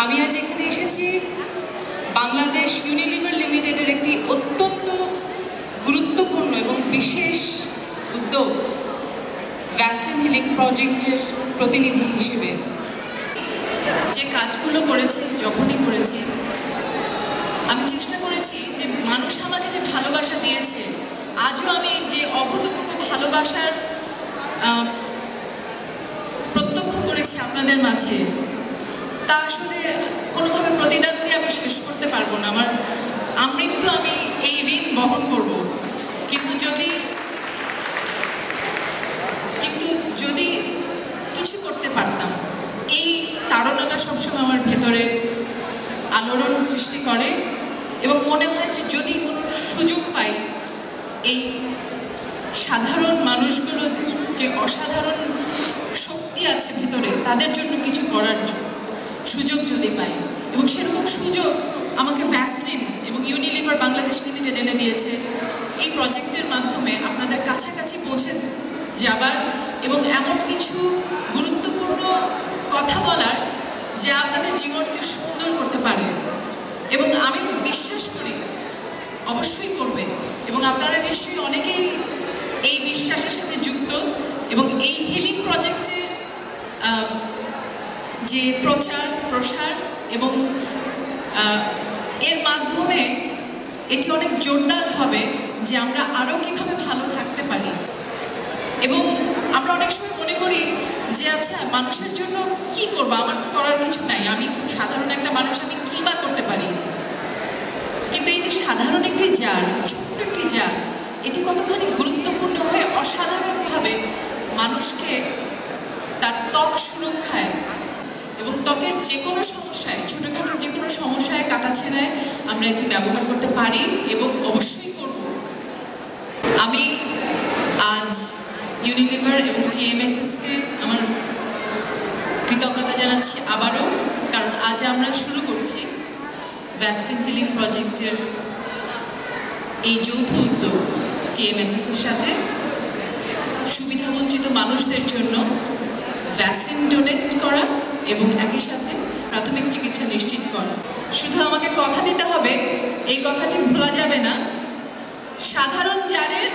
আমি আজ এখানে এসেছি বাংলাদেশ ইউনিলিভার লিমিটেডের একটি অত্যন্ত গুরুত্বপূর্ণ এবং বিশেষ উদ্যোগ ভ্যাসলিন হিলিং প্রজেক্টের প্রতিনিধি হিসেবে। যে কাজগুলো করেছি, যখনই করেছি, আমি চেষ্টা করেছি যে মানুষ আমাকে যে ভালোবাসা দিয়েছে, আজও আমি যে অভূতপূর্ব ভালোবাসার প্রত্যক্ষ করেছি আপনাদের মাঝে, তা আসলে কোনোভাবে প্রতিদান দিয়ে আমি শেষ করতে পারবো না। আমার আমৃত্যু আমি এই ঋণ বহন করব। কিন্তু যদি কিছু করতে পারতাম, এই তাড়নাটা সবসময় আমার ভেতরে আলোড়ন সৃষ্টি করে এবং মনে হয় যে যদি কোনো সুযোগ পাই, এই সাধারণ মানুষগুলোর যে অসাধারণ শক্তি আছে ভেতরে, তাদের জন্য কিছু করার সুযোগ যদি পাই, এবং সেরকম সুযোগ আমাকে ভ্যাসলিন এবং ইউনিলিভার বাংলাদেশ লিমিটেড এনে দিয়েছে। এই প্রজেক্টের মাধ্যমে আপনাদের কাছাকাছি পৌঁছে যাবার এবং এমন কিছু গুরুত্বপূর্ণ কথা বলার যা আপনাদের জীবনকে সুন্দর করতে পারে, এবং আমি বিশ্বাস করি অবশ্যই করবে, এবং আপনারা নিশ্চয়ই অনেকেই এই বিশ্বাসের সাথে যুক্ত। এবং এই হিলিং প্রজেক্টের যে প্রচার প্রসার এবং এর মাধ্যমে এটি অনেক জোরদার হবে যে আমরা আরও কীভাবে ভালো থাকতে পারি। এবং আমরা অনেক সময় মনে করি যে আচ্ছা, মানুষের জন্য কি করব, আমার তো করার কিছু নাই, আমি খুব সাধারণ একটা মানুষ, আমি কী বা করতে পারি। কিন্তু এই যে সাধারণ একটি জার, ছোট্ট একটি জার, এটি কতখানি গুরুত্বপূর্ণ হয়ে অসাধারণভাবে মানুষকে তার ত্বক সুরক্ষায় এবং ত্বকের যে কোনো সমস্যায়, ছোটোখাটো যে কোনো সমস্যায় কাটাছেড়ায় আমরা এটি ব্যবহার করতে পারি এবং অবশ্যই করব। আমি আজ ইউনিলিভার এবং TMSSকে আমার কৃতজ্ঞতা জানাচ্ছি আবারও, কারণ আজ আমরা শুরু করছি ভ্যাসলিন হিলিং প্রজেক্টের এই যৌথ উদ্যোগ TMSSের সাথে সুবিধাবঞ্চিত মানুষদের জন্য ভ্যাসলিন ডোনেট করা এবং একই সাথে প্রাথমিক চিকিৎসা নিশ্চিত করা। শুধু আমাকে কথা দিতে হবে, এই কথাটি ভোলা যাবে না, সাধারণ জারের